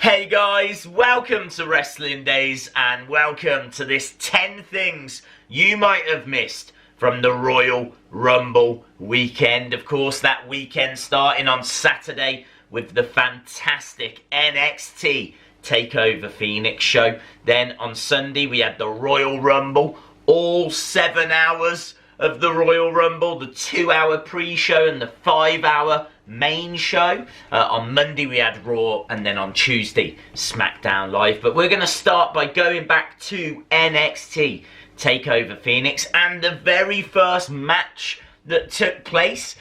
Hey guys, welcome to Wrestling Days and welcome to this 10 things you might have missed from the Royal Rumble weekend. Of course, that weekend starting on Saturday with the fantastic NXT Takeover Phoenix show. Then on Sunday we had the Royal Rumble, all 7 hours of the Royal Rumble, the 2-hour pre-show and the 5-hour main show. On Monday we had Raw, and then on Tuesday SmackDown Live. But we're going to start by going back to NXT Takeover Phoenix and the very first match that took place,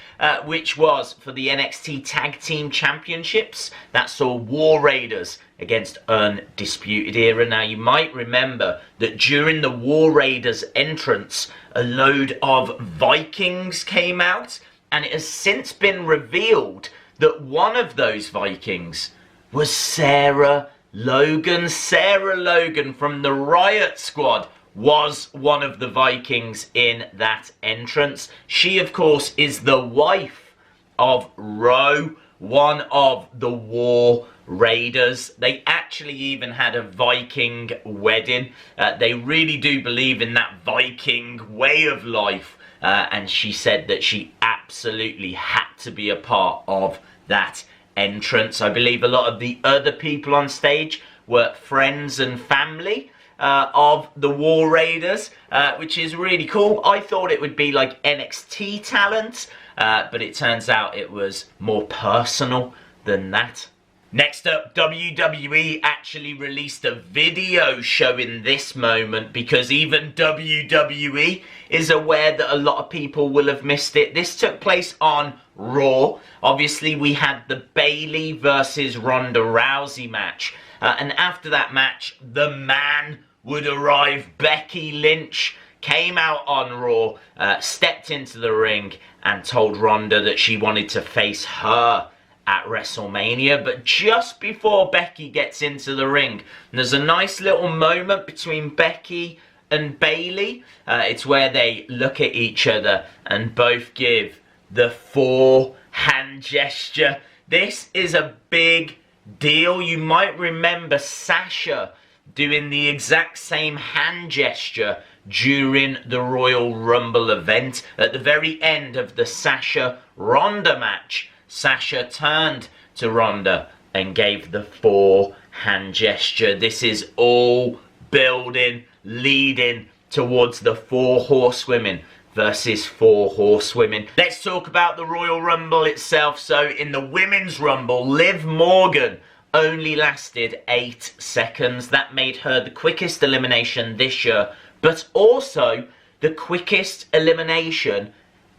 which was for the NXT Tag Team Championships. That saw War Raiders against Undisputed Era. Now, you might remember that during the War Raiders entrance, a load of Vikings came out, and it has since been revealed that one of those Vikings was Sarah Logan. Sarah Logan from the Riot Squad was one of the Vikings in that entrance. She, of course, is the wife of Ro, one of the War Raiders. They actually even had a Viking wedding. They really do believe in that Viking way of life. And she said that she absolutely had to be a part of that entrance. I believe a lot of the other people on stage were friends and family of the War Raiders, which is really cool. I thought it would be like NXT talent, but it turns out it was more personal than that. Next up, WWE actually released a video showing this moment because even WWE is aware that a lot of people will have missed it. This took place on Raw. Obviously, we had the Bayley versus Ronda Rousey match. And after that match, the man would arrive. Becky Lynch came out on Raw, stepped into the ring and told Ronda that she wanted to face her at WrestleMania. But just before Becky gets into the ring, there's a nice little moment between Becky and Bayley. It's where they look at each other and both give the 4-hand gesture. This is a big deal. You might remember Sasha doing the exact same hand gesture during the Royal Rumble event. At the very end of the Sasha-Ronda match, Sasha turned to Ronda and gave the 4-hand gesture. This is all building, leading towards the 4 horsewomen versus 4 horsewomen. Let's talk about the Royal Rumble itself. So in the Women's Rumble, Liv Morgan only lasted 8 seconds. That made her the quickest elimination this year, but also the quickest elimination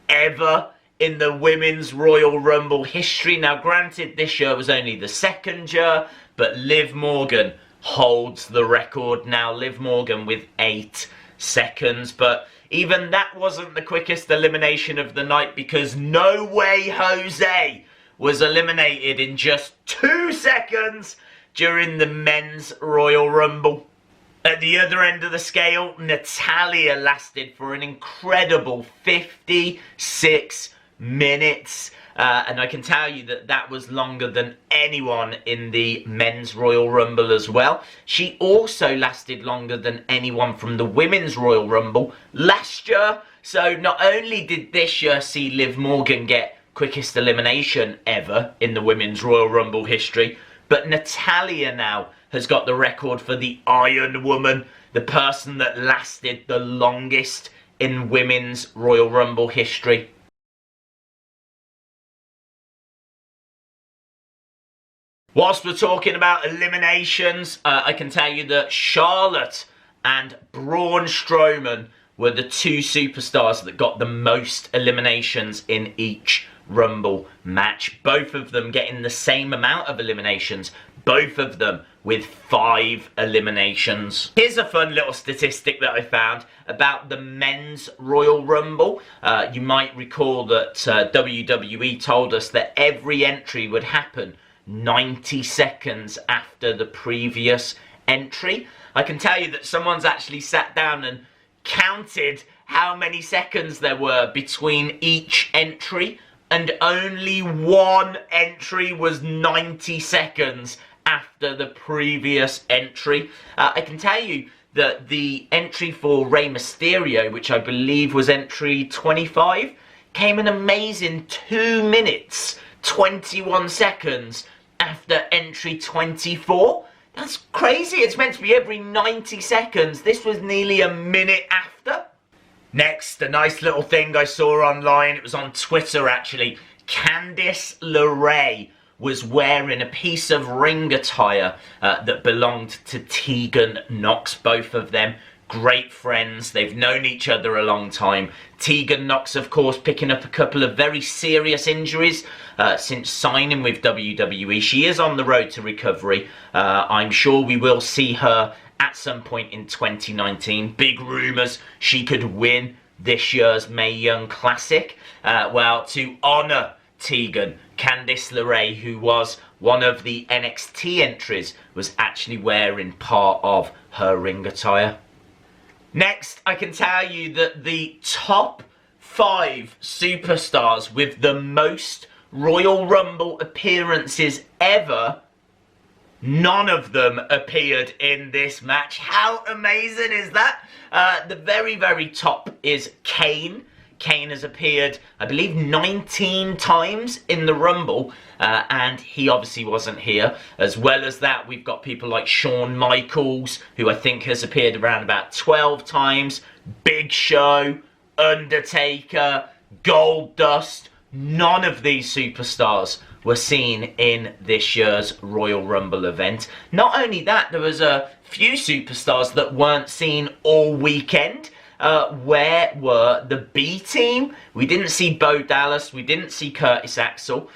ever in the Women's Royal Rumble history. Now, granted, this year was only the 2nd year, but Liv Morgan holds the record now. Liv Morgan with 8 seconds, but even that wasn't the quickest elimination of the night because No Way Jose was eliminated in just 2 seconds during the Men's Royal Rumble. At the other end of the scale, Natalya lasted for an incredible 56 minutes. And I can tell you that that was longer than anyone in the Men's Royal Rumble as well. She also lasted longer than anyone from the Women's Royal Rumble last year. So not only did this year see Liv Morgan get quickest elimination ever in the Women's Royal Rumble history, but Natalya now has got the record for the Iron Woman, the person that lasted the longest in Women's Royal Rumble history. Whilst we're talking about eliminations, I can tell you that Charlotte and Braun Strowman were the 2 superstars that got the most eliminations in each Rumble match. Both of them getting the same amount of eliminations. Both of them with 5 eliminations. Here's a fun little statistic that I found about the Men's Royal Rumble. You might recall that WWE told us that every entry would happen 90 seconds after the previous entry. I can tell you that someone's actually sat down and counted how many seconds there were between each entry, and only one entry was 90 seconds after the previous entry. I can tell you that the entry for Rey Mysterio, which I believe was entry 25, came an amazing 2 minutes, 21 seconds after entry 24. That's crazy. It's meant to be every 90 seconds. This was nearly a minute after. Next, a nice little thing I saw online. It was on Twitter, actually. Candice LeRae was wearing a piece of ring attire that belonged to Tegan Nox. Both of them great friends. They've known each other a long time. Tegan Nox, of course, picking up a couple of very serious injuries since signing with WWE. She is on the road to recovery. I'm sure we will see her at some point in 2019. Big rumours she could win this year's Mae Young Classic. Well, to honour Tegan, Candice LeRae, who was one of the NXT entries, was actually wearing part of her ring attire. Next, I can tell you that the top 5 superstars with the most Royal Rumble appearances ever, none of them appeared in this match. How amazing is that? The very, very top is Kane. Kane has appeared, I believe, 19 times in the Rumble, and he obviously wasn't here. As well as that, we've got people like Shawn Michaels, who I think has appeared around about 12 times. Big Show, Undertaker, Goldust. None of these superstars were seen in this year's Royal Rumble event. Not only that, there was a few superstars that weren't seen all weekend. Where were the B team? We didn't see Bo Dallas. We didn't see Curtis Axel.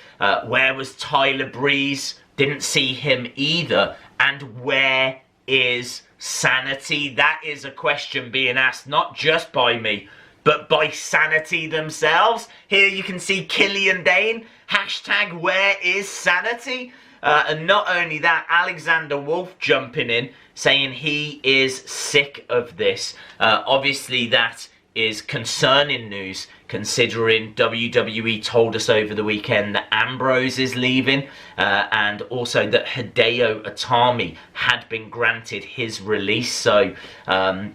Where was Tyler Breeze? Didn't see him either. And where is Sanity? That is a question being asked not just by me, but by Sanity themselves. Here you can see Killian Dane. Hashtag where is Sanity? And not only that, Alexander Wolf jumping in, saying he is sick of this. Obviously, that is concerning news, considering WWE told us over the weekend that Ambrose is leaving, and also that Hideo Itami had been granted his release. So,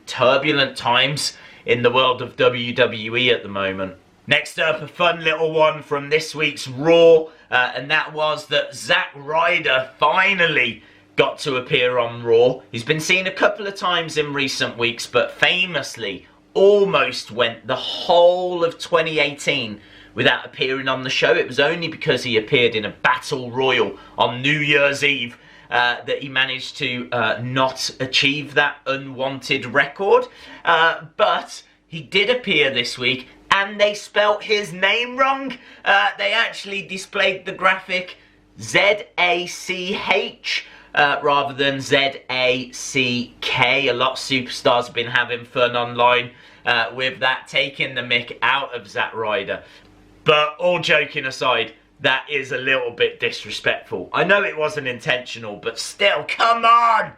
turbulent times in the world of WWE at the moment. Next up, a fun little one from this week's Raw, and that was that Zack Ryder finally got to appear on Raw. He's been seen a couple of times in recent weeks, but famously almost went the whole of 2018 without appearing on the show. It was only because he appeared in a Battle Royal on New Year's Eve that he managed to not achieve that unwanted record. But he did appear this week, and they spelt his name wrong. They actually displayed the graphic Z-A-C-H rather than Z-A-C-K. A lot of superstars have been having fun online with that, taking the mick out of Zack Ryder. But all joking aside, that is a little bit disrespectful. I know it wasn't intentional, but still, come on!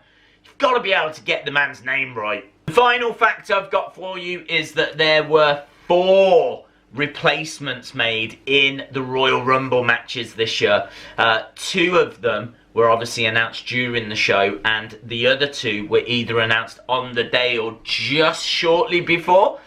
You've got to be able to get the man's name right. The final fact I've got for you is that there were 4 replacements made in the Royal Rumble matches this year. 2 of them were obviously announced during the show, and the other 2 were either announced on the day or just shortly before.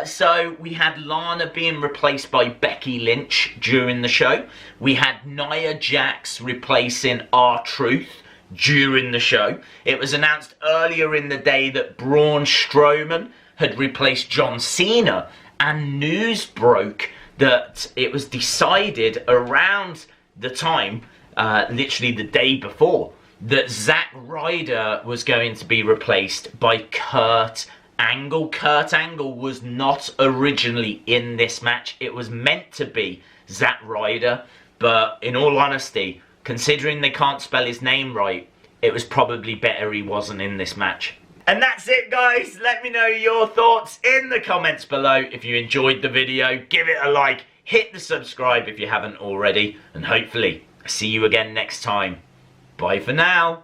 So we had Lana being replaced by Becky Lynch during the show. We had Nia Jax replacing R-Truth during the show. It was announced earlier in the day that Braun Strowman had replaced John Cena, and news broke that it was decided around the time, literally the day before, that Zack Ryder was going to be replaced by Kurt Angle. Kurt Angle was not originally in this match. It was meant to be Zack Ryder, but in all honesty, considering they can't spell his name right, it was probably better he wasn't in this match. And that's it, guys. Let me know your thoughts in the comments below. If you enjoyed the video, give it a like, hit the subscribe if you haven't already, and hopefully I'll see you again next time. Bye for now.